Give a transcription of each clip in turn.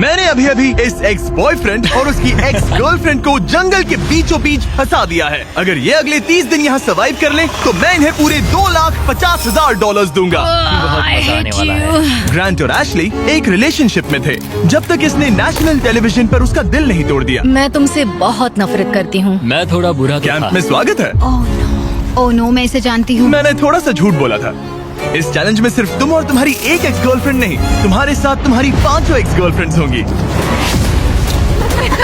मैंने अभी अभी इस एक्स बॉयफ्रेंड और उसकी एक्स गर्लफ्रेंड को जंगल के बीचों बीच फंसा दिया है। अगर ये अगले 30 दिन यहाँ सर्वाइव कर लें, तो मैं इन्हें पूरे $2,50,000 दूंगा। ग्रांट और एशली एक रिलेशनशिप में थे जब तक इसने नेशनल टेलीविजन पर उसका दिल नहीं तोड़ दिया। मैं तुमसे बहुत नफरत करती हूँ। मैं थोड़ा बुरा तो कैंप था। में स्वागत है। ओह नो, मैं इसे जानती हूँ। मैंने थोड़ा सा झूठ बोला था। इस चैलेंज में सिर्फ तुम और तुम्हारी एक एक्स गर्लफ्रेंड नहीं, तुम्हारे साथ तुम्हारी 5 एक्स गर्लफ्रेंड्स होंगी।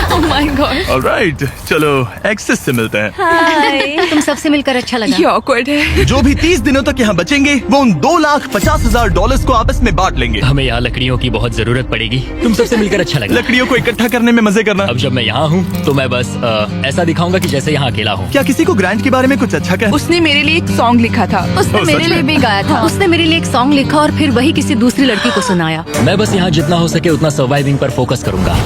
Oh my God। ऑलराइट, चलो एक्सेस से मिलते हैं। हाय। तुम सबसे मिलकर अच्छा लगा। ये awkward है। जो भी 30 दिनों तक यहाँ बचेंगे, वो उन $2,50,000 को आपस में बांट लेंगे। हमें यहाँ लकड़ियों की बहुत जरूरत पड़ेगी। तुम सबसे मिलकर अच्छा लगा। लकड़ियों को इकट्ठा करने में मजे करना। अब जब मैं यहाँ हूँ तो मैं बस ऐसा दिखाऊंगा कि जैसे यहाँ अकेला हूँ। क्या किसी को ग्रांट के बारे में कुछ अच्छा कहना? उसने मेरे लिए एक सॉन्ग लिखा था। उसने सच मेरे लिए में? भी गाया था। उसने मेरे लिए एक सॉन्ग लिखा और फिर वही किसी दूसरी लड़की को सुनाया। मैं बस यहाँ जितना हो सके उतना सर्वाइविंग पर फोकस करूंगा।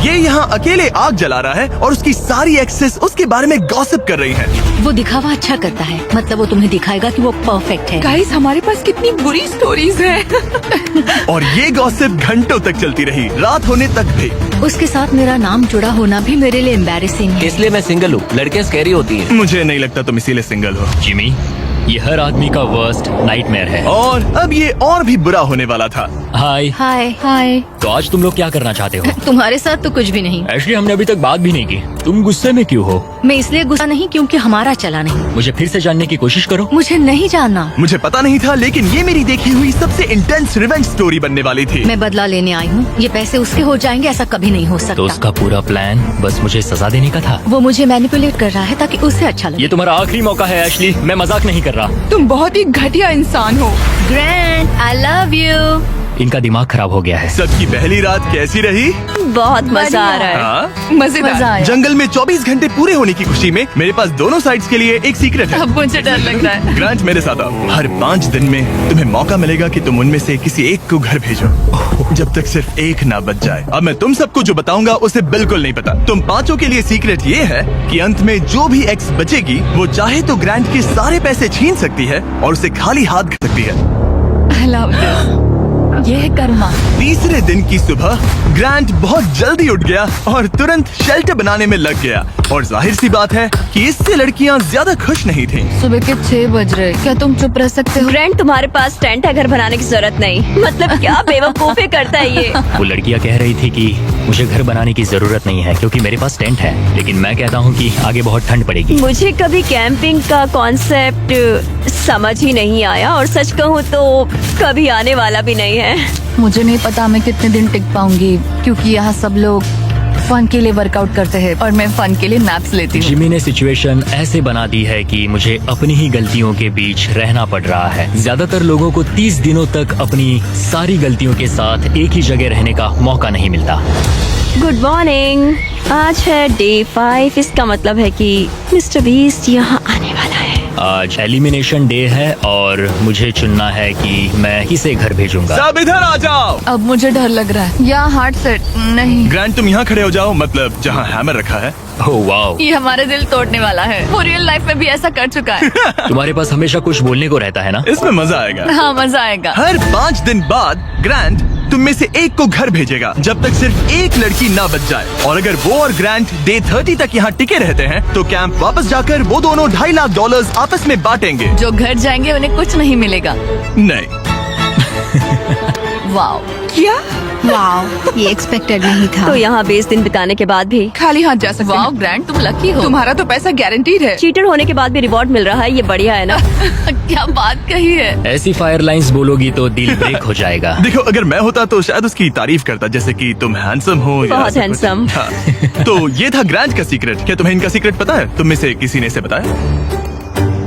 ये यहाँ अकेले आग जला रहा है और उसकी सारी एक्सेस उसके बारे में गॉसिप कर रही हैं। वो दिखावा अच्छा करता है, मतलब वो तुम्हें दिखाएगा कि वो परफेक्ट है। गाइस, हमारे पास कितनी बुरी स्टोरीज हैं। और ये गॉसिप घंटों तक चलती रही, रात होने तक भी। उसके साथ मेरा नाम जुड़ा होना भी मेरे लिए एम्बैरेसिंग है। इसलिए मैं सिंगल हूँ। लड़के स्कैरी होती हैं। मुझे नहीं लगता तुम इसीलिए सिंगल हो। जिमी, ये हर आदमी का वर्स्ट नाइटमेयर है। और अब ये और भी बुरा होने वाला था। हाय। हाय हाय। तो आज तुम लोग क्या करना चाहते हो? तुम्हारे साथ तो कुछ भी नहीं। एक्चुअली हमने अभी तक बात भी नहीं की। तुम गुस्से में क्यों हो? मैं इसलिए गुस्सा नहीं क्योंकि हमारा चला नहीं। मुझे फिर से जानने की कोशिश करो। मुझे नहीं जानना। मुझे पता नहीं था, लेकिन ये मेरी देखी हुई सबसे इंटेंस रिवेंज स्टोरी बनने वाली थी। मैं बदला लेने आई हूँ। ये पैसे उसके हो जाएंगे, ऐसा कभी नहीं हो तो सकता। उसका पूरा प्लान बस मुझे सजा देने का था। वो मुझे मैनिपुलेट कर रहा है ताकि उसे अच्छा लगे। ये तुम्हारा आखिरी मौका है एशली, मैं मजाक नहीं कर रहा। तुम बहुत ही घटिया इंसान हो। Grand, I love you. इनका दिमाग खराब हो गया है। सबकी पहली रात कैसी रही? बहुत मजा आ रहा है। हाँ? मजेदार। मजा आया। जंगल में 24 घंटे पूरे होने की खुशी में मेरे पास दोनों साइड्स के लिए एक सीक्रेट है। अब मुझे डर लग रहा है। ग्रांट, मेरे साथ आओ। हर 5 दिन में तुम्हें मौका मिलेगा कि तुम उनमें से किसी एक को घर भेजो, जब तक सिर्फ एक ना बच जाए। अब मैं तुम सबको जो बताऊंगा उसे बिल्कुल नहीं पता। तुम 5 के लिए सीक्रेट ये है कि अंत में जो भी एक्स बचेगी, वो चाहे तो ग्रांट के सारे पैसे छीन सकती है और उसे खाली हाथ कर सकती है। I love this। ये है कर्मा। तीसरे दिन की सुबह ग्रांट बहुत जल्दी उठ गया और तुरंत शेल्टर बनाने में लग गया। और जाहिर सी बात है कि इससे लड़कियां ज्यादा खुश नहीं थीं। सुबह के 6 बज रहे, क्या तुम चुप रह सकते हो? ग्रैंड, तुम्हारे पास टेंट है, घर बनाने की जरूरत नहीं। मतलब क्या बेवकूफी करता है ये। वो लड़कियां कह रही थी कि मुझे घर बनाने की जरूरत नहीं है क्योंकि मेरे पास टेंट है, लेकिन मैं कहता हूँ कि आगे बहुत ठंड पड़ेगी। मुझे कभी कैंपिंग का कॉन्सेप्ट समझ ही नहीं आया और सच कहूँ तो कभी आने वाला भी नहीं है। मुझे नहीं पता मैं कितने दिन टिक पाऊंगी, क्योंकि यहाँ सब लोग फन के लिए वर्कआउट करते हैं और मैं फन के लिए नैप्स लेती हूँ। जिमी ने सिचुएशन ऐसे बना दी है कि मुझे अपनी ही गलतियों के बीच रहना पड़ रहा है। ज्यादातर लोगों को 30 दिनों तक अपनी सारी गलतियों के साथ एक ही जगह रहने का मौका नहीं मिलता। Good morning. आज है डे 5। इसका मतलब है कि मिस्टर बीस्ट यहाँ आने वाला है। आज एलिमिनेशन डे है और मुझे चुनना है कि मैं किसे घर भेजूंगा। सब इधर आ जाओ। अब मुझे डर लग रहा है। यहाँ हार्ट सेट नहीं। ग्रांट, तुम यहाँ खड़े हो जाओ, मतलब जहाँ हैमर रखा है। ओह वाओ, ये हमारे दिल तोड़ने वाला है। वो रियल लाइफ में भी ऐसा कर चुका है। तुम्हारे पास हमेशा कुछ बोलने को रहता है ना। इसमें मजा आएगा। हाँ, मजा आएगा। हर 5 दिन बाद ग्रांट तुम में से एक को घर भेजेगा, जब तक सिर्फ एक लड़की ना बच जाए। और अगर वो और ग्रांट डे 30 तक यहाँ टिके रहते हैं, तो कैंप वापस जाकर वो दोनों $2.5 लाख आपस में बांटेंगे। जो घर जाएंगे उन्हें कुछ नहीं मिलेगा। नहीं। वाओ, क्या? वाओ, ये एक्सपेक्टेड नहीं था। तो यहाँ 20 दिन बिताने के बाद भी खाली हाथ जा सकते वाओ हैं। ग्रैंड, तुम लकी हो। तुम्हारा तो पैसा गारंटीड है। चीटर होने के बाद भी रिवॉर्ड मिल रहा है, ये बढ़िया है ना। क्या बात कही है। ऐसी फायर लाइंस बोलोगी तो दिल ब्रेक हो जाएगा। देखो, अगर मैं होता तो शायद उसकी तारीफ करता, जैसे कि तुम हैंडसम हो या बहुत ऐसा कुछ। handsome। हाँ। तो ये था ग्रांट का सीक्रेट। क्या तुम्हें इनका सीक्रेट पता है? तुम में से किसी ने इसे बताया?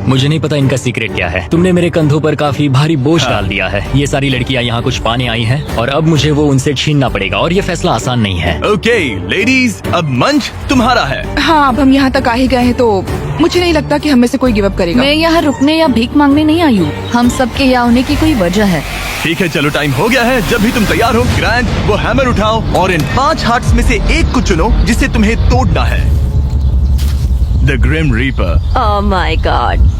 मुझे नहीं पता इनका सीक्रेट क्या है। तुमने मेरे कंधों पर काफी भारी बोझ डाल दिया है। ये सारी लड़कियां यहाँ कुछ पाने आई हैं और अब मुझे वो उनसे छीनना पड़ेगा और ये फैसला आसान नहीं है। ओके लेडीज, अब मंच तुम्हारा है। हाँ, अब हम यहाँ तक आ ही गए हैं तो मुझे नहीं लगता कि हम में से कोई गिव अप करेगा। मैं यहाँ रुकने या भीख मांगने नहीं आई हूँ। हम सबके यहाँ होने की कोई वजह है। ठीक है, चलो टाइम हो गया है। जब भी तुम तैयार हो ग्रांट, वो हैमर उठाओ और इन 5 हार्ट्स में से एक को चुनो जिसे तुम्हें तोड़ना है। The Grim Reaper. Oh my God.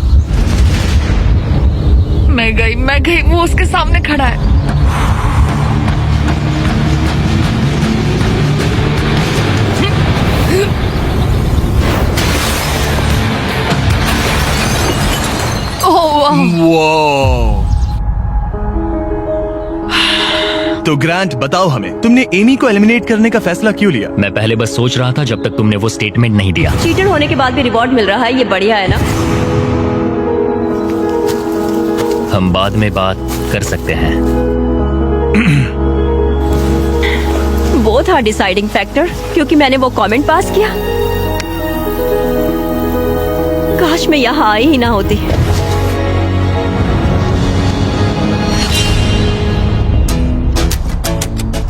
मैं गई। वो उसके सामने खड़ा है। तो ग्रांट बताओ हमें, तुमने एमी को एलिमिनेट करने का फैसला क्यों लिया? मैं पहले बस सोच रहा था जब तक तुमने वो स्टेटमेंट नहीं दिया। चीटर होने के बाद भी रिवॉर्ड मिल रहा है, ये बढ़िया है ना? हम बाद में बात कर सकते हैं। वो था डिसाइडिंग फैक्टर, क्योंकि मैंने वो कमेंट पास किया। काश मैं यहाँ आई ही ना होती।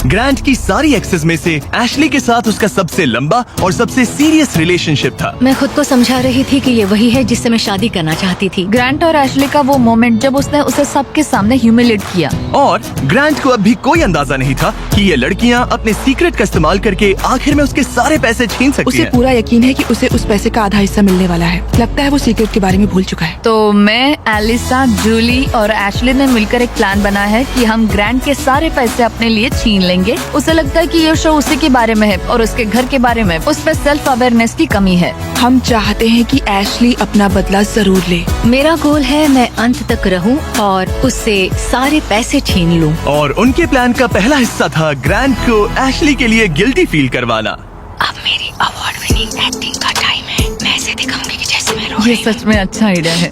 ग्रांट की सारी एक्सेस में से एशली के साथ उसका सबसे लंबा और सबसे सीरियस रिलेशनशिप था। मैं खुद को समझा रही थी कि ये वही है जिससे मैं शादी करना चाहती थी। ग्रांट और एशली का वो मोमेंट जब उसने उसे सबके सामने ह्यूमिलेट किया। और ग्रांट को अब भी कोई अंदाजा नहीं था कि ये लड़कियां अपने सीक्रेट का इस्तेमाल करके आखिर में उसके सारे पैसे छीन सकती उसे हैं। पूरा यकीन है कि उसे उस पैसे का आधा हिस्सा मिलने वाला है। लगता है वो सीक्रेट के बारे में भूल चुका है। तो मैं, एलिसा, जूली और एशली ने मिलकर एक प्लान बनाया है कि हम ग्रांट के सारे पैसे अपने लिए छीन लेंगे। उसे लगता है कि ये शो उसी के बारे में है और उसके घर के बारे में। उसमें सेल्फ अवेयरनेस की कमी है। हम चाहते हैं कि एशली अपना बदला जरूर ले। मेरा गोल है मैं अंत तक रहूं और उससे सारे पैसे छीन लूं। और उनके प्लान का पहला हिस्सा था ग्रांट को एशली के लिए गिल्टी फील करवाना। अब मेरी अवार्ड विनिंग एक्टिंग का टाइम है। मैं ऐसे दिखाऊंगी कि जैसे मैं रो रही हूं। ये सच में अच्छा आइडिया है।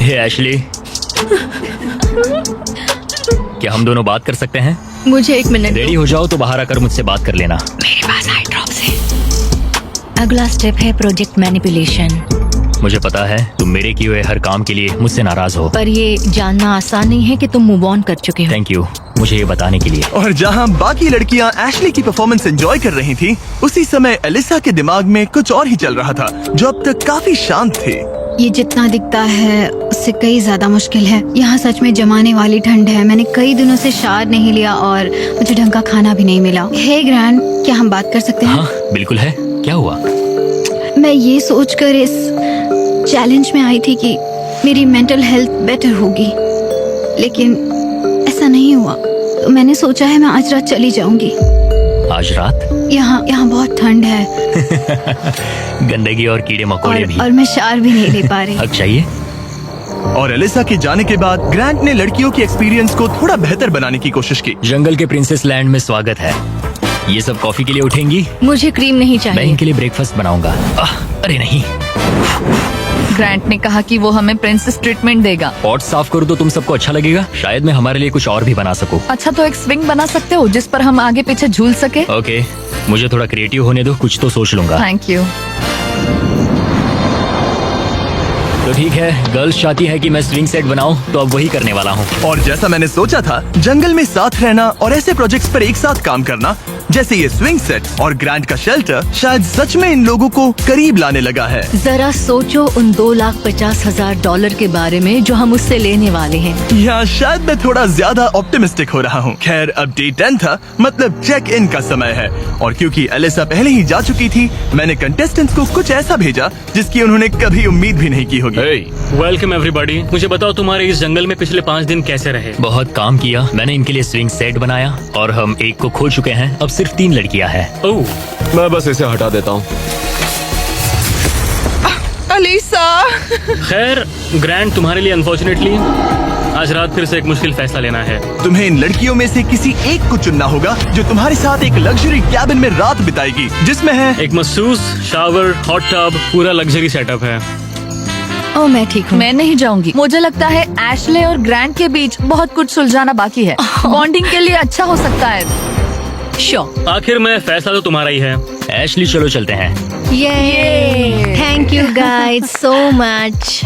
हे एशली, क्या हम दोनों बात कर सकते हैं? मुझे 1 मिनट। रेडी हो जाओ तो बाहर आकर मुझसे बात कर लेना। मेरे पास आई ड्रॉप्स है। अगला स्टेप है प्रोजेक्ट मैनिपुलेशन। मुझे पता है तुम मेरे किए हुए हर काम के लिए मुझसे नाराज हो। पर ये जानना आसान नहीं है कि तुम मूव ऑन कर चुके हो। थैंक यू मुझे ये बताने के लिए। और जहां बाकी लड़कियां एशली की परफॉर्मेंस एंजॉय कर रही थी, उसी समय एलिसा के दिमाग में कुछ और ही चल रहा था जो अब तक काफी शांत थे। ये जितना दिखता है उससे कई ज्यादा मुश्किल है। यहाँ सच में जमाने वाली ठंड है। मैंने कई दिनों से शावर नहीं लिया और मुझे ढंग का खाना भी नहीं मिला। हे ग्रैंड, क्या हम बात कर सकते हैं? हाँ बिल्कुल है। क्या हुआ? मैं ये सोचकर इस चैलेंज में आई थी कि मेरी मेंटल हेल्थ बेटर होगी, लेकिन ऐसा नहीं हुआ। तो मैंने सोचा है मैं आज रात चली जाऊंगी। आज रात? यहाँ बहुत ठंड है। गंदगी और कीड़े मकोड़े भी। और मैं शावर भी नहीं ले पा रही। हक चाहिए। और एलिसा के जाने के बाद ग्रांट ने लड़कियों की एक्सपीरियंस को थोड़ा बेहतर बनाने की कोशिश की। जंगल के प्रिंसेस लैंड में स्वागत है। ये सब कॉफी के लिए उठेंगी? मुझे क्रीम नहीं मैं चाहिए। इनके लिए ब्रेकफास्ट बनाऊंगा। अरे नहीं। ग्रांट ने कहा कि वो हमें प्रिंसेस ट्रीटमेंट देगा। पॉट साफ करूँ तो तुम सबको अच्छा लगेगा। शायद मैं हमारे लिए कुछ और भी बना सकूं। अच्छा, तो एक स्विंग बना सकते हो जिस पर हम आगे पीछे झूल सके। ओके, मुझे थोड़ा क्रिएटिव होने दो, कुछ तो सोच लूंगा। Thank you. तो ठीक है, गर्ल्स चाहती है कि मैं स्विंग सेट बनाऊं, तो अब वही करने वाला हूं। और जैसा मैंने सोचा था, जंगल में साथ रहना और ऐसे प्रोजेक्ट्स पर एक साथ काम करना जैसे ये स्विंग सेट और ग्रांट का शेल्टर शायद सच में इन लोगों को करीब लाने लगा है। जरा सोचो उन $2,50,000 के बारे में जो हम उससे लेने वाले हैं। या शायद मैं थोड़ा ज्यादा ऑप्टिमिस्टिक हो रहा हूँ। खैर, अब डे 10 था, मतलब चेक इन का समय है। और क्योंकि एलिसा पहले ही जा चुकी थी, मैंने कंटेस्टेंट्स को कुछ ऐसा भेजा जिसकी उन्होंने कभी उम्मीद भी नहीं की होगी। Welcome everybody. मुझे बताओ तुम्हारे इस जंगल में पिछले 5 दिन कैसे रहे? बहुत काम किया। मैंने इनके लिए स्विंग सेट बनाया और हम एक को खो चुके हैं। अब सिर्फ 3 लड़कियां हैं। ओह, मैं बस इसे हटा देता हूँ। एलिसा। खैर ग्रैंड, तुम्हारे लिए अनफॉर्चुनेटली आज रात फिर से एक मुश्किल फैसला लेना है। तुम्हें इन लड़कियों में से किसी एक को चुनना होगा जो तुम्हारे साथ एक लग्जरी कैबिन में रात बिताएगी, जिसमें है एक मसूस, शावर, हॉट टब, पूरा लग्जरी सेटअप है। ओ, मैं ठीक हूँ। मैं नहीं जाऊंगी। मुझे लगता है एशले और ग्रांट के बीच बहुत कुछ सुलझाना बाकी है। बॉन्डिंग के लिए अच्छा हो सकता है। श्योर। आखिर में फैसला तो तुम्हारा ही है। एशली, चलो चलते हैं। ये thank you guys so much.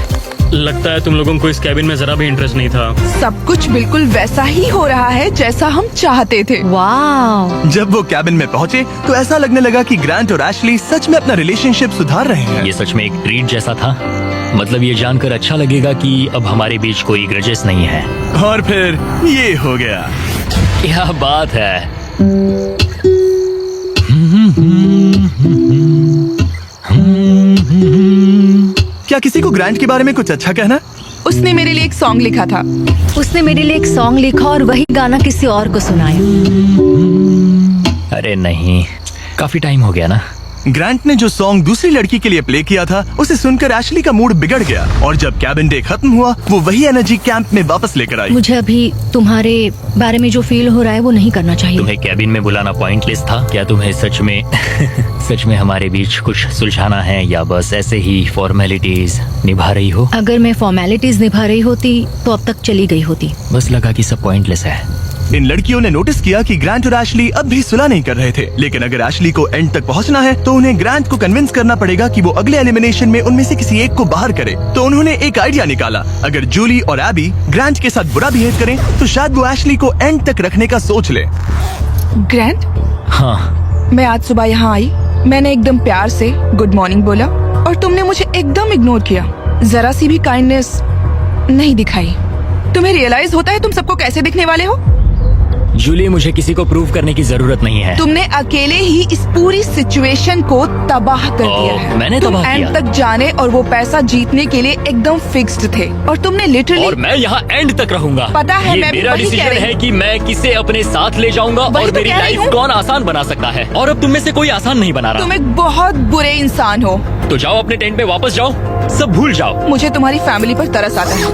लगता है तुम लोगों को इस कैबिन में जरा भी इंटरेस्ट नहीं था। सब कुछ बिल्कुल वैसा ही हो रहा है जैसा हम चाहते थे। वाह। जब वो कैबिन में पहुँचे तो ऐसा लगने लगा कि ग्रांट और एशली सच में अपना रिलेशनशिप सुधार रहे हैं। ये सच में एक ट्रीट जैसा था। मतलब ये जानकर अच्छा लगेगा कि अब हमारे बीच कोई ग्रजेस नहीं है। और फिर ये हो गया। क्या बात है। क्या किसी को ग्रांट के बारे में कुछ अच्छा कहना? उसने मेरे लिए एक सॉन्ग लिखा था। उसने मेरे लिए एक सॉन्ग लिखा और वही गाना किसी और को सुनाया। अरे नहीं, काफी टाइम हो गया ना। ग्रांट ने जो सॉन्ग दूसरी लड़की के लिए प्ले किया था उसे सुनकर एशली का मूड बिगड़ गया और जब कैबिन डे खत्म हुआ वो वही एनर्जी कैंप में वापस लेकर आई। मुझे अभी तुम्हारे बारे में जो फील हो रहा है वो नहीं करना चाहिए। तुम्हें कैबिन में बुलाना पॉइंटलेस था क्या? तुम्हें सच में सच में हमारे बीच कुछ सुलझाना है या बस ऐसे ही फॉर्मेलिटीज निभा रही हो? अगर मैं फॉर्मेलिटीज निभा रही होती तो अब तक चली गई होती। बस लगा कि सब पॉइंटलेस है। इन लड़कियों ने नोटिस किया कि ग्रांट और एशली अब भी सुलह नहीं कर रहे थे, लेकिन अगर एशली को एंड तक पहुंचना है तो उन्हें ग्रांट को कन्विंस करना पड़ेगा कि वो अगले एलिमिनेशन में उनमें से किसी एक को बाहर करे। तो उन्होंने एक आइडिया निकाला, अगर जूली और एबी ग्रांट के साथ बुरा बिहेव करें तो शायद वो एशली को एंड तक रखने का सोच ले। ग्रैंड, हाँ, मैं आज सुबह यहाँ आई, मैंने एकदम प्यार से गुड मॉर्निंग बोला और तुमने मुझे एकदम इग्नोर किया, जरा सी भी काइंडनेस नहीं दिखाई। तुम्हें रियलाइज होता है तुम सबको कैसे दिखने वाले हो? जूली, मुझे किसी को प्रूव करने की जरूरत नहीं है। तुमने अकेले ही इस पूरी सिचुएशन को तबाह कर दिया है। मैंने तुम तबाह एंड किया? तक जाने और वो पैसा जीतने के लिए एकदम फिक्स्ड थे और तुमने लिटरली। और मैं यहाँ एंड तक रहूंगा। पता है, ये मैं भी मेरा वही कह डिसीजन रही है हूँ। कि मैं किसे अपने साथ ले जाऊंगा वही और तो मेरी कह रही लाइफ हूँ। कौन आसान बना सकता है। और अब तुम में से कोई आसान नहीं बना तुम रहा। एक बहुत बुरे इंसान हो। तो जाओ अपने टेंट में वापस जाओ, सब भूल जाओ। मुझे तुम्हारी फैमिली पर तरस आता है।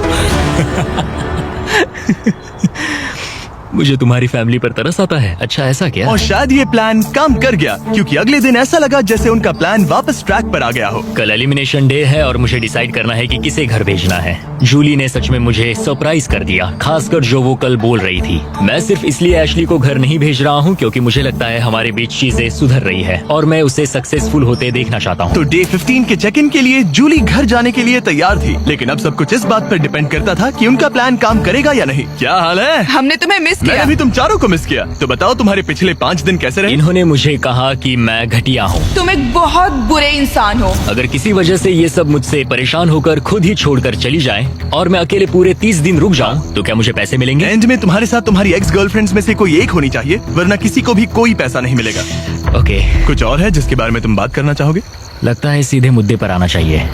मुझे तुम्हारी फैमिली पर तरस आता है। अच्छा, ऐसा क्या? और शायद ये प्लान काम कर गया क्योंकि अगले दिन ऐसा लगा जैसे उनका प्लान वापस ट्रैक पर आ गया हो। कल एलिमिनेशन डे है और मुझे डिसाइड करना है कि किसे घर भेजना है। जूली ने सच में मुझे सरप्राइज कर दिया, खासकर जो वो कल बोल रही थी। मैं सिर्फ इसलिए एशली को घर नहीं भेज रहा हूँ क्योंकि मुझे लगता है हमारे बीच चीजें सुधर रही है और मैं उसे सक्सेसफुल होते देखना चाहता हूँ। तो डे 15 के चेक इन के लिए जूली घर जाने के लिए तैयार थी, लेकिन अब सब कुछ इस बात पर डिपेंड करता था कि उनका प्लान काम करेगा या नहीं। क्या हाल है? हमने तुम्हें मिस मैंने किया। भी तुम चारों को मिस किया। तो बताओ तुम्हारे पिछले 5 दिन कैसे रहे? इन्होंने मुझे कहा कि मैं घटिया हूँ। तुम एक बहुत बुरे इंसान हो। अगर किसी वजह से ये सब मुझसे परेशान होकर खुद ही छोड़कर चली जाएं और मैं अकेले पूरे 30 दिन रुक जाऊं तो क्या मुझे पैसे मिलेंगे? एंड में तुम्हारे साथ तुम्हारी एक्स गर्लफ्रेंड्स में से कोई एक होनी चाहिए, वरना किसी को भी कोई पैसा नहीं मिलेगा। ओके, कुछ और है जिसके बारे में तुम बात करना चाहोगे? लगता है सीधे मुद्दे पर आना चाहिए।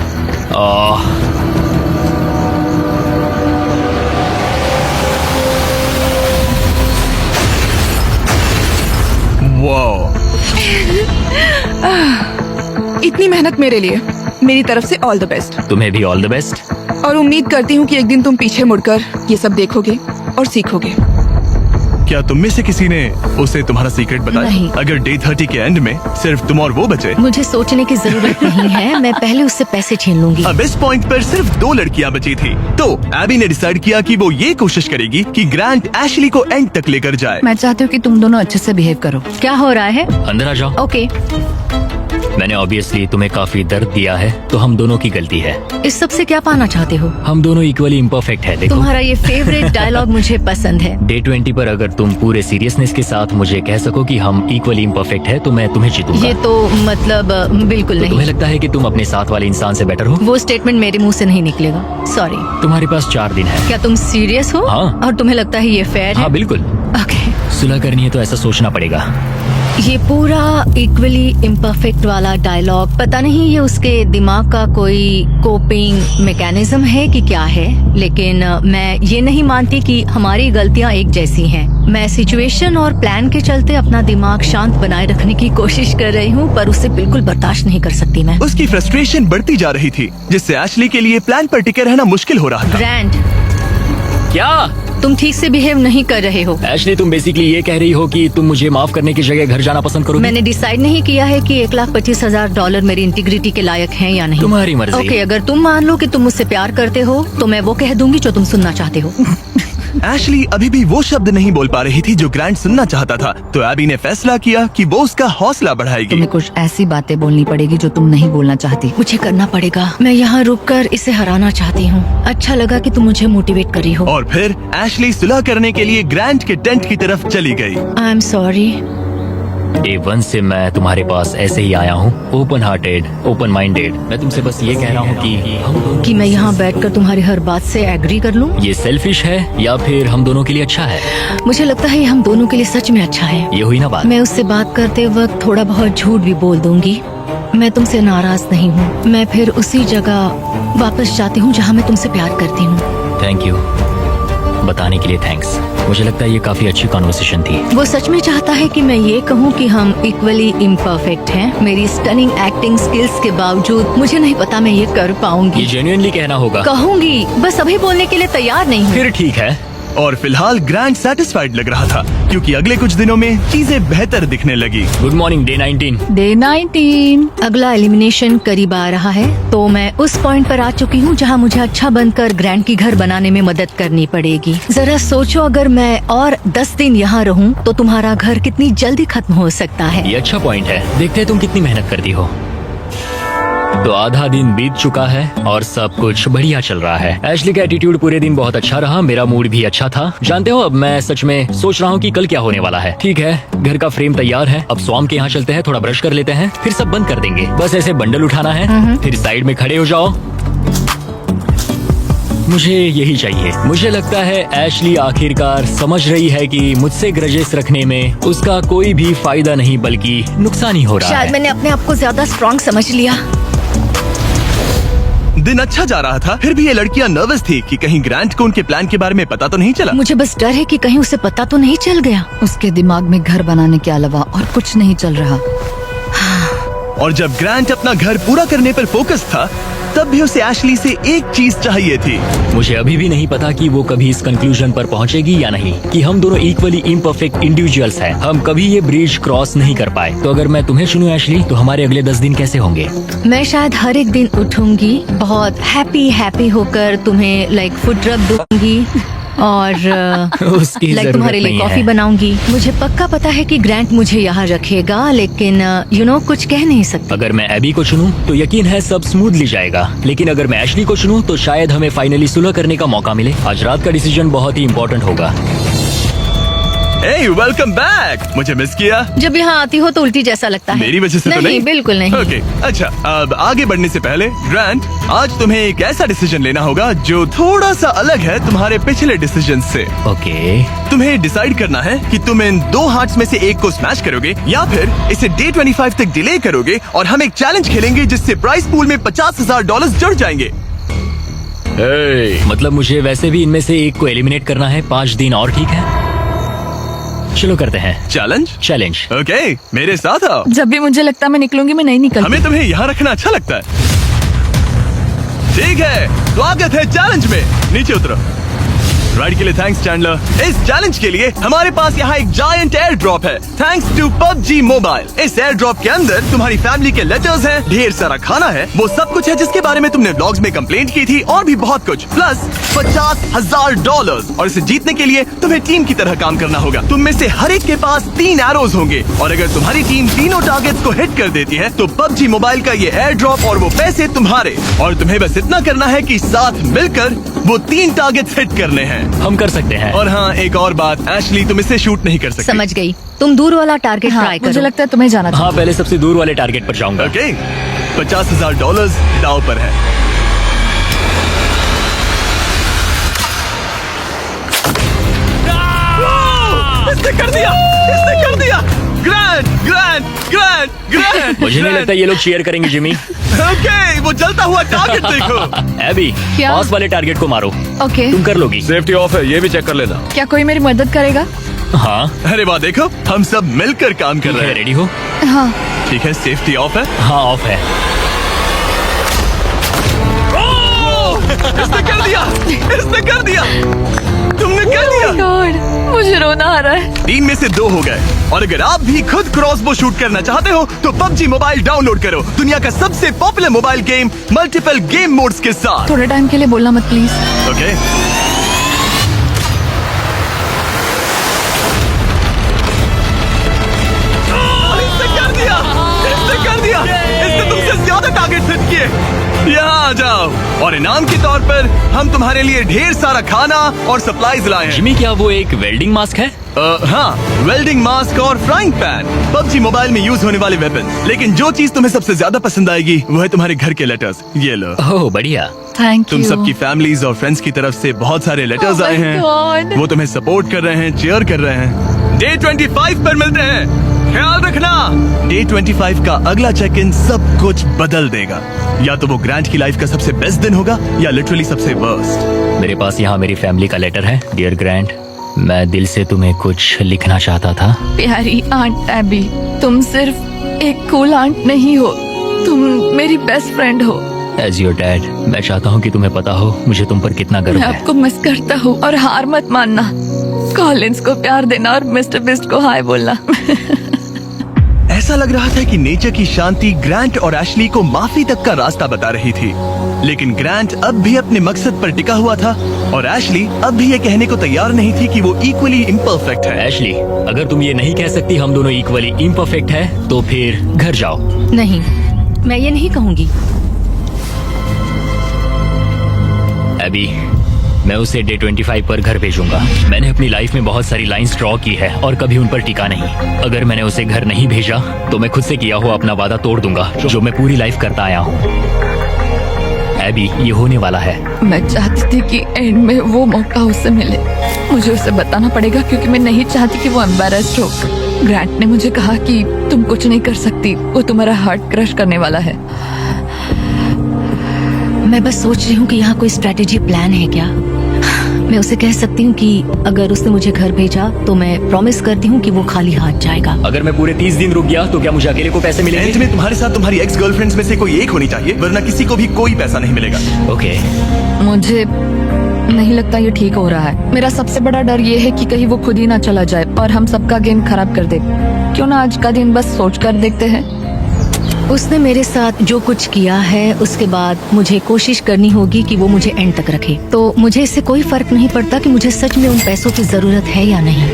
वाओ, इतनी मेहनत मेरे लिए, मेरी तरफ से ऑल द बेस्ट। तुम्हें भी ऑल द बेस्ट। और उम्मीद करती हूँ कि एक दिन तुम पीछे मुड़कर ये सब देखोगे और सीखोगे। क्या तुम में से किसी ने उसे तुम्हारा सीक्रेट बताया? नहीं। अगर डे 30 के एंड में सिर्फ तुम और वो बचे, मुझे सोचने की जरूरत नहीं है, मैं पहले उससे पैसे छीन लूंगी। अब इस पॉइंट पर सिर्फ 2 लड़कियां बची थी। तो एबी ने डिसाइड किया कि वो ये कोशिश करेगी कि ग्रांट एशली को एंड तक लेकर जाए। मैं चाहती हूँ कि तुम दोनों अच्छे से बिहेव करो। क्या हो रहा है? अंदर आ जाओ। ओके, मैंने ऑब्वियसली तुम्हें काफी दर्द दिया है, तो हम दोनों की गलती है। इस सब से क्या पाना चाहते हो? हम दोनों इक्वली इम्परफेक्ट है। देखो, तुम्हारा ये फेवरेट डायलॉग मुझे पसंद है। डे 20 पर अगर तुम पूरे सीरियसनेस के साथ मुझे कह सको कि हम इक्वली इम्परफेक्ट है तो मैं तुम्हें जीतूंगा। ये तो मतलब बिल्कुल तुम्हें नहीं। लगता है कि तुम अपने साथ वाले इंसान से बेटर हो? वो स्टेटमेंट मेरे मुंह से नहीं निकलेगा, सॉरी। तुम्हारे पास 4 दिन है। क्या तुम सीरियस हो? हाँ। और तुम्हें लगता है ये फेयर हाँ, है? बिल्कुल। ओके, सुलह करनी है तो ऐसा सोचना पड़ेगा। ये पूरा इक्वली इम्परफेक्ट वाला डायलॉग, पता नहीं ये उसके दिमाग का कोई कोपिंग मैकेनिज्म है कि क्या है, लेकिन मैं ये नहीं मानती कि हमारी गलतियां एक जैसी हैं। मैं सिचुएशन और प्लान के चलते अपना दिमाग शांत बनाए रखने की कोशिश कर रही हूँ, पर उसे बिल्कुल बर्दाश्त नहीं कर सकती मैं। उसकी फ्रस्ट्रेशन बढ़ती जा रही थी, जिससे एशली के लिए प्लान पर टिके रहना मुश्किल हो रहा था। ग्रैंड, क्या तुम ठीक से बिहेव नहीं कर रहे हो। एशली, तुम बेसिकली ये कह रही हो कि तुम मुझे माफ करने की जगह घर जाना पसंद करोगी? मैंने डिसाइड नहीं किया है कि $1,25,000 मेरी इंटीग्रिटी के लायक हैं या नहीं। तुम्हारी मर्जी। ओके, अगर तुम मान लो कि तुम मुझसे प्यार करते हो तो मैं वो कह दूंगी जो तुम सुनना चाहते हो। एशली अभी भी वो शब्द नहीं बोल पा रही थी जो ग्रांट सुनना चाहता था, तो एबी ने फैसला किया कि वो उसका हौसला बढ़ाएगी। तुम्हें कुछ ऐसी बातें बोलनी पड़ेगी जो तुम नहीं बोलना चाहती। मुझे करना पड़ेगा, मैं यहाँ रुककर इसे हराना चाहती हूँ। अच्छा लगा कि तुम मुझे मोटिवेट कर रही हो। और फिर एशली सुलह करने के लिए ग्रांट के टेंट की तरफ चली गई। I am sorry. डे 1 से मैं तुम्हारे पास ऐसे ही आया हूँ, ओपन हार्टेड, ओपन माइंडेड। मैं तुमसे बस ये कह रहा हूँ कि मैं यहाँ बैठकर तुम्हारी हर बात से एग्री कर लूँ? ये सेल्फिश है या फिर हम दोनों के लिए अच्छा है? मुझे लगता है ये हम दोनों के लिए सच में अच्छा है। ये हुई ना बात। मैं उससे बात करते वक्त थोड़ा बहुत झूठ भी बोल दूंगी। मैं तुमसे नाराज नहीं हूँ। मैं फिर उसी जगह वापस जाती हूँ जहाँ मैं तुमसे प्यार करती हूँ। थैंक यू, बताने के लिए थैंक्स। मुझे लगता है ये काफी अच्छी कॉन्वर्सेशन थी। वो सच में चाहता है कि मैं ये कहूँ कि हम इक्वली इम्परफेक्ट हैं। मेरी स्टनिंग एक्टिंग स्किल्स के बावजूद मुझे नहीं पता मैं ये कर ये पाऊंगी। जेन्युइनली कहना होगा। कहूंगी, बस अभी बोलने के लिए तैयार नहीं हूँ। फिर ठीक है। और फिलहाल ग्रैंड सेटिस्फाइड लग रहा था क्योंकि अगले कुछ दिनों में चीजें बेहतर दिखने लगी। Good morning day 19। डे 19। अगला एलिमिनेशन करीब आ रहा है, तो मैं उस पॉइंट पर आ चुकी हूँ जहाँ मुझे अच्छा बनकर ग्रैंड की घर बनाने में मदद करनी पड़ेगी। जरा सोचो, अगर मैं और 10 दिन यहाँ रहूँ तो तुम्हारा घर कितनी जल्दी खत्म हो सकता है। ये अच्छा पॉइंट है। देखते हैं तुम कितनी मेहनत करती हो। तो आधा दिन बीत चुका है और सब कुछ बढ़िया चल रहा है। एशली का एटीट्यूड पूरे दिन बहुत अच्छा रहा, मेरा मूड भी अच्छा था। जानते हो, अब मैं सच में सोच रहा हूँ कि कल क्या होने वाला है। ठीक है, घर का फ्रेम तैयार है। अब स्वाम के यहाँ चलते हैं, थोड़ा ब्रश कर लेते हैं, फिर सब बंद कर देंगे। बस ऐसे बंडल उठाना है, फिर साइड में खड़े हो जाओ। मुझे यही चाहिए। मुझे लगता है एशली आखिरकार समझ रही है कि मुझसे ग्रजेस रखने में उसका कोई भी फायदा नहीं बल्कि नुकसान ही हो रहा शायद है। मैंने अपने आप को ज्यादा स्ट्रॉन्ग समझ लिया। दिन अच्छा जा रहा था, फिर भी ये लड़कियां नर्वस थी कि कहीं ग्रैंट को उनके प्लान के बारे में पता तो नहीं चला। मुझे बस डर है कि कहीं उसे पता तो नहीं चल गया। उसके दिमाग में घर बनाने के अलावा और कुछ नहीं चल रहा। और जब ग्रैंट अपना घर पूरा करने पर फोकस था, तब भी उसे एशली से एक चीज चाहिए थी। मुझे अभी भी नहीं पता कि वो कभी इस कंक्लूजन पर पहुंचेगी या नहीं कि हम दोनों इक्वली इम्परफेक्ट इंडिविजुअल्स हैं। हम कभी ये ब्रिज क्रॉस नहीं कर पाए। तो अगर मैं तुम्हें चुनूं एशली, तो हमारे अगले 10 दिन कैसे होंगे? मैं शायद हर एक दिन उठूंगी, बहुत हैप्पी होकर तुम्हें लाइक फुड रब दूंगी और उसकी लाइक जरूरत तुम्हारे लिए नहीं कॉफी है। बनाऊंगी। मुझे पक्का पता है कि ग्रैंट मुझे यहाँ रखेगा, लेकिन कुछ कह नहीं सकती। अगर मैं एबी को चुनूं तो यकीन है सब स्मूथली जाएगा, लेकिन अगर मैं एशली को चुनूं तो शायद हमें फाइनली सुलह करने का मौका मिले। आज रात का डिसीजन बहुत ही इम्पोर्टेंट होगा। Hey, welcome back! मुझे मिस किया? जब यहाँ आती हो तो उल्टी जैसा लगता है। मेरी वजह से तो नहीं? बिल्कुल नहीं। ओके, अच्छा, अब आगे बढ़ने से पहले ग्रैंट, आज तुम्हें एक ऐसा डिसीजन लेना होगा जो थोड़ा सा अलग है तुम्हारे पिछले डिसीजन से। ओके। तुम्हें डिसाइड करना है कि तुम इन 2 हार्ट्स में से एक को स्मैश करोगे या फिर इसे डे 25 तक डिले करोगे और हम एक चैलेंज खेलेंगे जिससे प्राइस पूल में $50,000 जुड़ जाएंगे। मतलब मुझे वैसे भी इनमें से एक को एलिमिनेट करना है। 5 दिन और ठीक है, चलो करते हैं चैलेंज। ओके, मेरे साथ आओ। जब भी मुझे लगता है मैं निकलूंगी, मैं नहीं निकलती। हमें तुम्हें यहाँ रखना अच्छा लगता है। ठीक है, स्वागत है चैलेंज में। नीचे उतरो। राइड के लिए थैंक्स चैंडलर। इस चैलेंज के लिए हमारे पास यहाँ एक जायंट एयर ड्रॉप है, थैंक्स टू PUBG मोबाइल। इस एयर ड्रॉप के अंदर तुम्हारी फैमिली के लेटर्स हैं, ढेर सारा खाना है, वो सब कुछ है जिसके बारे में तुमने व्लॉग्स में कंप्लेंट की थी, और भी बहुत कुछ, प्लस $50,000। और इसे जीतने के लिए तुम्हें टीम की तरह काम करना होगा। तुम में से हर एक के पास 3 एरोज होंगे, और अगर तुम्हारी टीम तीनों टारगेट्स को हिट कर देती है तो PUBG मोबाइल का ये एयर ड्रॉप और वो पैसे तुम्हारे। और तुम्हें बस इतना करना है कि साथ मिलकर वो 3 टारगेट्स हिट करने हैं। हम कर सकते हैं। और हाँ, एक और बात, एशली तुम इसे शूट नहीं कर सकती। समझ गई। तुम दूर वाला टारगेट हाँ, ट्राई मुझे करो। लगता है तुम्हें जाना चाहिए। हाँ, पहले सबसे दूर वाले टारगेट पर जाऊंगा। ओके, $50,000 दाव पर है। इसने कर दिया, इसने कर दिया। ग्रैंड। मुझे नहीं लगता ये लोग शेयर करेंगे जिमी। ओके, वो जलता हुआ टारगेट देखो। एबी, क्या? पास वाले टारगेट को मारो। ओके, तुम कर लोगी। सेफ्टी ऑफ है, ये भी चेक कर लेना। क्या कोई मेरी मदद करेगा? हाँ, अरे वाह, देखो हम सब मिलकर काम कर रहे हैं। रेडी हो? हाँ। ठीक है, सेफ्टी ऑफ है। हाँ, ऑफ है। इसने कर दिया, इसने कर दिया, तुमने कर दिया। गॉड, मुझे रोना आ रहा है। 3 में से 2 हो गए। और अगर आप भी खुद क्रॉसबो शूट करना चाहते हो तो PUBG मोबाइल डाउनलोड करो, दुनिया का सबसे popular mobile game multiple game modes के साथ। थोड़े टाइम के लिए बोलना मत प्लीज। ओके, इसने कर दिया, इसने कर दिया, इसने तुमसे ज्यादा टारगेट हिट किए। यहाँ आ जाओ, और इनाम के तौर पर हम तुम्हारे लिए ढेर सारा खाना और सप्लाईज लाए हैं। जिमी, क्या वो एक वेल्डिंग मास्क है? हाँ, वेल्डिंग मास्क और फ्राइंग पैन, PUBG मोबाइल में यूज होने वाले वेपन। लेकिन जो चीज तुम्हें सबसे ज्यादा पसंद आएगी वो है तुम्हारे घर के लेटर्स। ये लो। ओह, बढ़िया। थैंक तुम यू। सबकी फैमिलीज और फ्रेंड्स की तरफ से बहुत सारे लेटर्स Oh my आए हैं। God. वो तुम्हें सपोर्ट कर रहे हैं, चीयर कर रहे हैं। डे 25 पर मिलते हैं, ख्याल रखना। डे 25 का अगला चेक इन सब कुछ बदल देगा। या तो वो ग्रैंट की लाइफ का सबसे बेस्ट दिन होगा या लिटरली सबसे वर्स्ट। मेरे पास यहाँ मेरी फैमिली का लेटर है। डियर ग्रैंड, मैं दिल से तुम्हें कुछ लिखना चाहता था। प्यारी आंट एबी, तुम सिर्फ एक कूल आंट नहीं हो, तुम मेरी बेस्ट फ्रेंड हो। एज योर डैड, मैं चाहता हूँ कि तुम्हें पता हो मुझे तुम पर कितना गर्व मैं है। आपको मिस करता हूँ और हार मत मानना। कॉलिंस को प्यार देना और मिस्टर बिस्ट को हाय बोलना। ऐसा लग रहा था कि नेचर की शांति ग्रांट और एशली को माफी तक का रास्ता बता रही थी, लेकिन ग्रांट अब भी अपने मकसद पर टिका हुआ था और एशली अब भी ये कहने को तैयार नहीं थी कि वो इक्वली इम्परफेक्ट है। एशली, अगर तुम ये नहीं कह सकती हम दोनों इक्वली इम्परफेक्ट है तो फिर घर जाओ। नहीं, मैं ये नहीं कहूंगी। एबी, मैं उसे डे 25 पर घर भेजूंगा। मैंने अपनी लाइफ में बहुत सारी लाइंस ड्रॉ की है और कभी उन पर टिका नहीं। अगर मैंने उसे घर नहीं भेजा तो मैं खुद से किया हुआ अपना वादा तोड़ दूंगा जो मैं पूरी लाइफ करता आया हूँ। एबी, ये होने वाला है। मैं चाहती थी कि एंड में वो मौका उसे मिले। मुझे उसे बताना पड़ेगा क्योंकि मैं नहीं चाहती कि वो एम्बैरेस्ड हो। ग्रांट ने मुझे कहा कि तुम कुछ नहीं कर सकती, वो तुम्हारा हार्ट क्रश करने वाला है। मैं बस सोच रही हूँ कि यहाँ कोई स्ट्रेटेजी प्लान है क्या। मैं उसे कह सकती हूँ कि अगर उसने मुझे घर भेजा तो मैं प्रॉमिस करती हूँ कि वो खाली हाथ जाएगा। अगर मैं पूरे 30 दिन रुक गया तो क्या मुझे अकेले को पैसे एंड मिलेंगे? में तुम्हारे साथ तुम्हारी एक्स गर्लफ्रेंड्स में से कोई एक होनी चाहिए, वरना किसी को भी कोई पैसा नहीं मिलेगा। ओके, मुझे नहीं लगता ये ठीक हो रहा है। मेरा सबसे बड़ा डर ये है कि कहीं वो खुद ही ना चला जाए और हम सबका गेम खराब कर दे। क्यों ना आज का दिन बस सोच कर देखते हैं। उसने मेरे साथ जो कुछ किया है उसके बाद मुझे कोशिश करनी होगी कि वो मुझे एंड तक रखे। तो मुझे इससे कोई फर्क नहीं पड़ता कि मुझे सच में उन पैसों की जरूरत है या नहीं।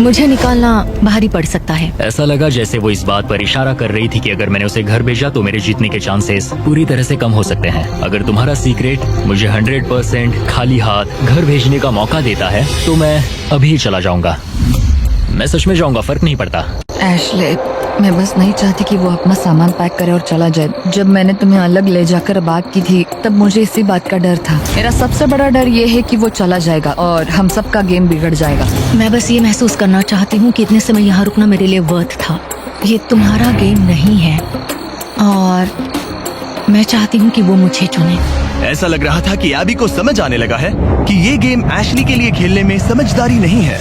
मुझे निकालना भारी पड़ सकता है। ऐसा लगा जैसे वो इस बात पर इशारा कर रही थी कि अगर मैंने उसे घर भेजा तो मेरे जीतने के चांसेस पूरी तरह से कम हो सकते हैं। अगर तुम्हारा सीक्रेट मुझे 100% खाली हाथ घर भेजने का मौका देता है तो मैं अभी चला जाऊंगा। मैं सच में जाऊंगा, फर्क नहीं पड़ता। एशले, मैं बस नहीं चाहती कि वो अपना सामान पैक करे और चला जाए। जब मैंने तुम्हें अलग ले जाकर बात की थी तब मुझे इसी बात का डर था। मेरा सबसे बड़ा डर ये है कि वो चला जाएगा और हम सबका गेम बिगड़ जाएगा। मैं बस ये महसूस करना चाहती हूँ कि इतने समय यहाँ रुकना मेरे लिए वर्थ था। ये तुम्हारा गेम नहीं है और मैं चाहती हूँ कि वो मुझे चुने। ऐसा लग रहा था कि एबी को समझ आने लगा है कि ये गेम एशली के लिए खेलने में समझदारी नहीं है।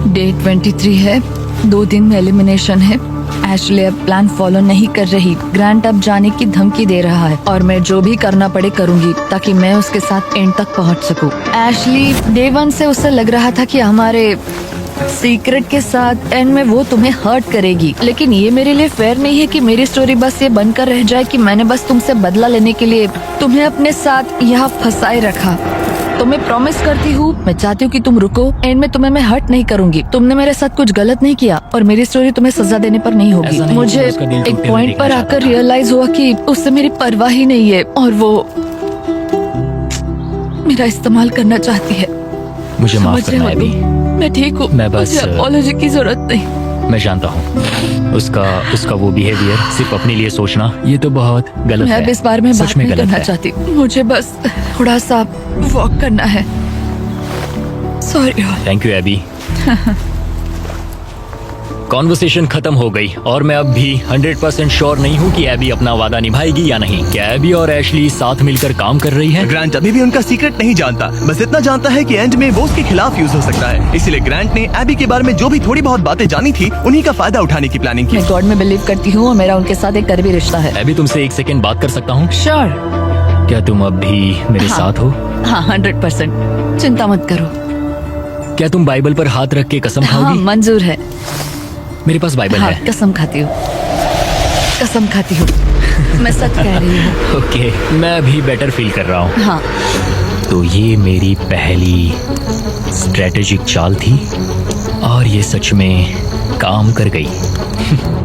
डे 23 है, 2 दिन में एलिमिनेशन है। एशले अब प्लान फॉलो नहीं कर रही। ग्रांट अब जाने की धमकी दे रहा है और मैं जो भी करना पड़े करूंगी ताकि मैं उसके साथ एंड तक पहुंच सकूं। एशली, डे 1 से उसे लग रहा था कि हमारे सीक्रेट के साथ एंड में वो तुम्हें हर्ट करेगी, लेकिन ये मेरे लिए फेयर नहीं है कि मेरी स्टोरी बस ये बनकर रह जाए कि मैंने बस तुमसे बदला लेने के लिए तुम्हें अपने साथ यहाँ फंसाए रखा। तो मैं प्रॉमिस करती हूँ, मैं चाहती हूँ कि तुम रुको। एंड में तुम्हें मैं हर्ट नहीं करूंगी। तुमने मेरे साथ कुछ गलत नहीं किया और मेरी स्टोरी तुम्हें सजा देने पर नहीं होगी। ऐसा नहीं, मुझे उसका दिल एक टूटते हुए पॉइंट पर देखना आकर चाहता रियलाइज हुआ कि उससे मेरी परवाह ही नहीं है और वो मेरा इस्तेमाल करना चाहती है। मुझे माफ समझ रहे करना हो एबी। तुम? मैं ठीक हूँ, मैं बस- मुझे अपॉलॉजी की जरूरत नहीं। मैं जानता हूँ उसका वो बिहेवियर सिर्फ अपने लिए सोचना ये तो बहुत गलत मैं है। अब इस बारे में सच बात में नहीं गलत करना है। चाहती। मुझे बस थोड़ा सा वॉक करना है। Sorry. Thank you AB. Conversation खत्म हो गई और मैं अब भी 100% श्योर नहीं हूँ कि एबी अपना वादा निभाएगी या नहीं। क्या एबी और एशली साथ मिलकर काम कर रही है? ग्रांट अभी भी उनका सीक्रेट नहीं जानता, बस इतना जानता है कि एंड में वो उसके खिलाफ यूज हो सकता है। इसलिए ग्रांट ने एबी के बारे में जो भी थोड़ी बहुत बातें जानी थी उन्हीं का फायदा उठाने की प्लानिंग की। मैं गॉड में बिलीव करती हूँ और मेरा उनके साथ एक करीबी रिश्ता है। एबी, तुमसे 1 सेकेंड बात कर सकता हूँ? श्योर। क्या तुम अब भी मेरे हाँ। साथ हो? हाँ, 100%। चिंता मत करो। क्या तुम बाइबल पर हाथ रख के कसम हाँ, खाओगी? मंजूर है। मेरे पास बाइबल हाँ, है। कसम खाती हूँ, कसम खाती हूँ। मैं सच कह रही हूँ। ओके, मैं अभी बेटर फील कर रहा हूँ। हाँ, तो ये मेरी पहली स्ट्रेटेजिक चाल थी और ये सच में काम कर गई।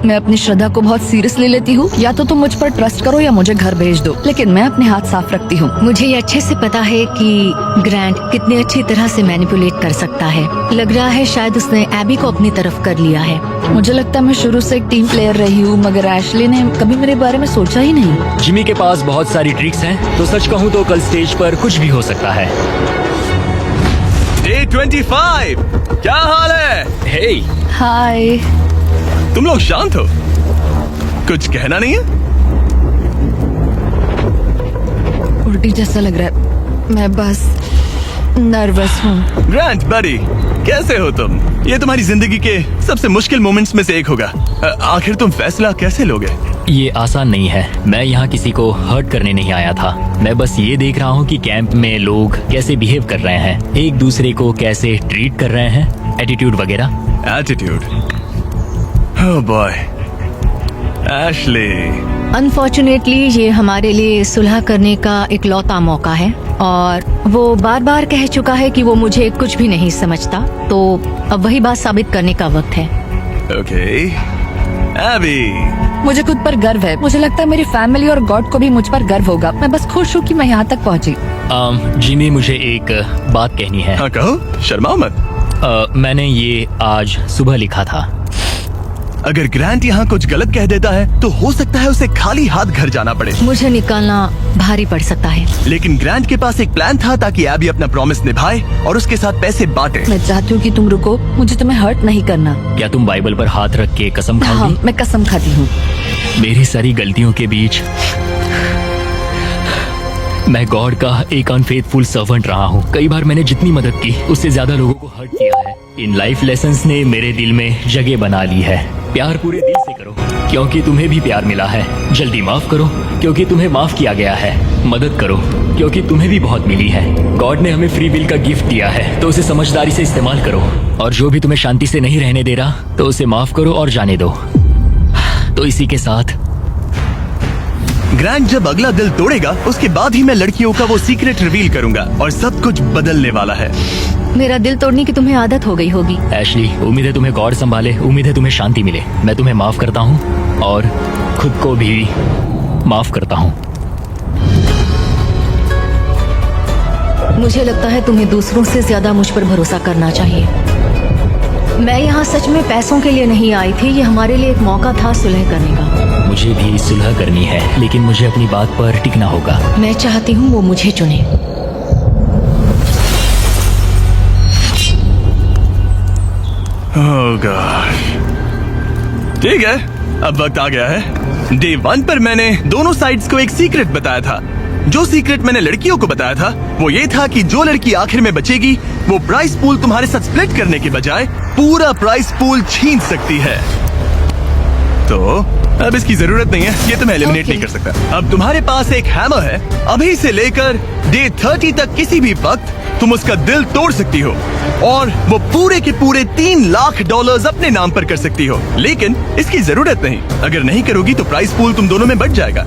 मैं अपनी श्रद्धा को बहुत सीरियसली लेती हूँ। या तो तुम मुझ पर ट्रस्ट करो या मुझे घर भेज दो, लेकिन मैं अपने हाथ साफ रखती हूँ। मुझे ये अच्छे से पता है कि ग्रांट कितनी अच्छी तरह से मैनिपुलेट कर सकता है। लग रहा है शायद उसने एबी को अपनी तरफ कर लिया है। मुझे लगता है मैं शुरू से एक टीम प्लेयर रही हूँ, मगर एशली ने कभी मेरे बारे में सोचा ही नहीं। जिमी के पास बहुत सारी ट्रिक्स हैं, तो सच कहूँ तो कल स्टेज पर कुछ भी हो सकता है। डे 25, क्या हाल है? हे, हाय। तुम लोग शांत हो, कुछ कहना नहीं है? उल्टी जैसा लग रहा है। मैं बस नर्वस हूँ। ग्रांट बड़ी, कैसे हो तुम? ये तुम्हारी जिंदगी के सबसे मुश्किल मोमेंट्स में से एक होगा। आखिर तुम फैसला कैसे लोगे? ये आसान नहीं है। मैं यहाँ किसी को हर्ट करने नहीं आया था। मैं बस ये देख रहा हूँ कि कैंप में लोग कैसे बिहेव कर रहे हैं, एक दूसरे को कैसे ट्रीट कर रहे हैं, एटीट्यूड वगैरह। Attitude? Oh boy, Ashley. Unfortunately ये हमारे लिए सुलह करने का इकलौता मौका है और वो बार बार कह चुका है कि वो मुझे कुछ भी नहीं समझता, तो अब वही बात साबित करने का वक्त है। ओके एबी, मुझे खुद पर गर्व है। मुझे लगता है मेरी फैमिली और गॉड को भी मुझ पर गर्व होगा। मैं बस खुश हूँ कि मैं यहाँ तक पहुँची। जिमी, मुझे एक बात कहनी है। हाँ कहो, शर्माओ मत। मैंने ये आज सुबह लिखा था। अगर ग्रांट यहाँ कुछ गलत कह देता है तो हो सकता है उसे खाली हाथ घर जाना पड़े। मुझे निकालना भारी पड़ सकता है, लेकिन ग्रांट के पास एक प्लान था ताकि एबी अपना प्रॉमिस निभाए और उसके साथ पैसे बांटे। मैं चाहती हूँ कि तुम रुको, मुझे तुम्हें हर्ट नहीं करना। क्या तुम बाइबल पर हाथ रख के कसम हाँ, खाओगी? मैं कसम खाती हूँ। मेरी सारी गलतियों के बीच मैं गॉड का एक अनफेथफुल सर्वेंट रहा हूँ। कई बार मैंने जितनी मदद की उससे ज्यादा लोगों को हर्ट किया है। इन लाइफ लेसन्स ने मेरे दिल में जगह बना ली है। प्यार पूरे दिल से करो क्योंकि तुम्हें भी प्यार मिला है। जल्दी माफ करो क्योंकि तुम्हें माफ किया गया है। मदद करो क्योंकि तुम्हें भी बहुत मिली है। गॉड ने हमें फ्री विल का गिफ्ट दिया है, तो उसे समझदारी से इस्तेमाल करो। और जो भी तुम्हें शांति से नहीं रहने दे रहा तो उसे माफ करो और जाने दो। तो इसी के साथ ग्रांट जब अगला दिल तोड़ेगा उसके बाद ही मैं लड़कियों का वो सीक्रेट रिवील करूंगा और सब कुछ बदलने वाला है। मेरा दिल तोड़ने की तुम्हें आदत हो गई होगी। एशली, उम्मीद है तुम्हें गॉड संभाले, उम्मीद है तुम्हें शांति मिले। मैं तुम्हें माफ करता हूँ और खुद को भी माफ करता हूँ। मुझे लगता है तुम्हें दूसरों से ज्यादा मुझ पर भरोसा करना चाहिए। मैं यहाँ सच में पैसों के लिए नहीं आई थी, ये हमारे लिए एक मौका था सुलह करने का। मुझे भी सुलह करनी है, लेकिन मुझे अपनी बात पर टिकना होगा। मैं चाहती हूँ वो मुझे चुने। Oh gosh. ठीक है, अब वक्त आ गया है। डे 1 पर मैंने दोनों साइड्स को एक सीक्रेट बताया था। जो सीक्रेट मैंने लड़कियों को बताया था वो ये था कि जो लड़की आखिर में बचेगी वो प्राइस पूल तुम्हारे साथ स्प्लिट करने के बजाय पूरा प्राइस पूल छीन सकती है। तो अब इसकी जरूरत नहीं है, ये तुम्हें एलिमिनेट नहीं कर सकता। अब तुम्हारे पास एक हैमर है, अभी से लेकर डे 30 तक किसी भी वक्त तुम उसका दिल तोड़ सकती हो और वो पूरे के पूरे $3 लाख अपने नाम पर कर सकती हो। लेकिन इसकी जरूरत नहीं, अगर नहीं करोगी तो प्राइस पूल तुम दोनों में बढ़ जाएगा।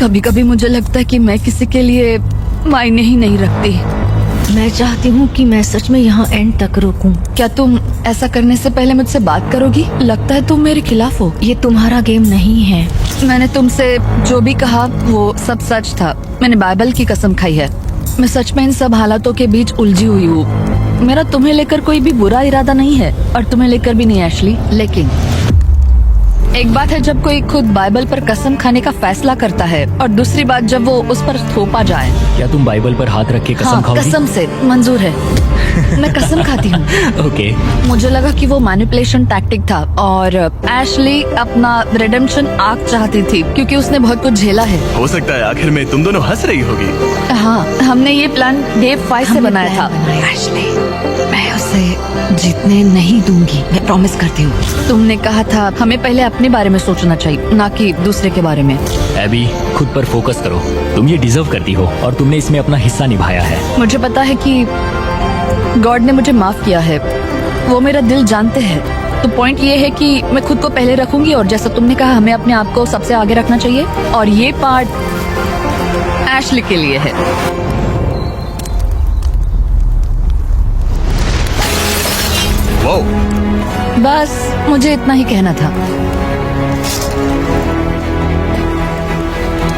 कभी कभी मुझे लगता है कि मैं किसी के लिए मायने ही नहीं रखती। मैं चाहती हूँ कि मैं सच में यहाँ एंड तक रुकूं। क्या तुम ऐसा करने से पहले मुझसे बात करोगी? लगता है तुम मेरे खिलाफ हो। ये तुम्हारा गेम नहीं है। मैंने तुमसे जो भी कहा वो सब सच था। मैंने बाइबल की कसम खाई है। मैं सच में इन सब हालातों के बीच उलझी हुई हूँ। मेरा तुम्हें लेकर कोई भी बुरा इरादा नहीं है और तुम्हें लेकर भी नहीं एशली। लेकिन एक बात है जब कोई खुद बाइबल पर कसम खाने का फैसला करता है और दूसरी बात जब वो उस पर थोपा जाए। क्या तुम बाइबल पर हाथ रख के कसम खाओगी? कसम से मंजूर है। मैं कसम खाती हूँ। ओके। मुझे लगा कि वो मैनिपुलेशन टैक्टिक था और एशली अपना रिडेम्पशन आर्क चाहती थी क्योंकि उसने बहुत कुछ झेला है। हो सकता है आखिर में तुम दोनों हंस रही होगी। हाँ, हमने ये प्लान डे 5 से बनाया था। एशली, मैं उसे जीतने नहीं दूंगी, मैं प्रॉमिस करती हूँ। तुमने कहा था हमें पहले अपने बारे में सोचना चाहिए, ना कि दूसरे के बारे में। एबी, खुद पर फोकस करो। तुम ये डिजर्व करती हो और तुमने इसमें अपना हिस्सा निभाया है। मुझे पता है कि गॉड ने मुझे माफ किया है, वो मेरा दिल जानते हैं। तो पॉइंट ये है कि मैं खुद को पहले रखूंगी और जैसा तुमने कहा हमें अपने आप को सबसे आगे रखना चाहिए और ये पार्ट एशली के लिए है। वो बस मुझे इतना ही कहना था।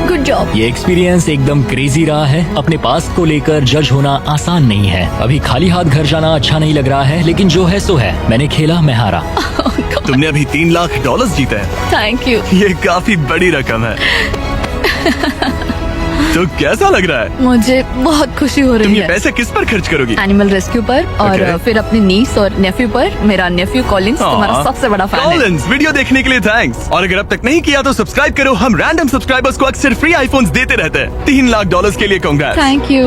Good job. ये एक्सपीरियंस एकदम क्रेजी रहा है। अपने पास्ट को लेकर जज होना आसान नहीं है। अभी खाली हाथ घर जाना अच्छा नहीं लग रहा है, लेकिन जो है सो है। मैंने खेला, मैं हारा। तुमने अभी $3 लाख जीते हैं। Thank you. ये काफी बड़ी रकम है। तो कैसा लग रहा है? मुझे बहुत खुशी हो तुम रही ये है। पैसे किस पर खर्च करोगी? एनिमल रेस्क्यू पर और Okay. फिर अपनी नीस और नेफ्यू पर। मेरा नेफ्यू कॉलिंस तुम्हारा सबसे बड़ा फैन है। कॉलिंस, वीडियो देखने के लिए थैंक्स। और अगर अब तक नहीं किया तो सब्सक्राइब करो। हम रैंडम सब्सक्राइबर्स को अक्सर फ्री आईफोन्स देते रहते हैं। $3 लाख के लिए कांग्रेट्स। Thank you.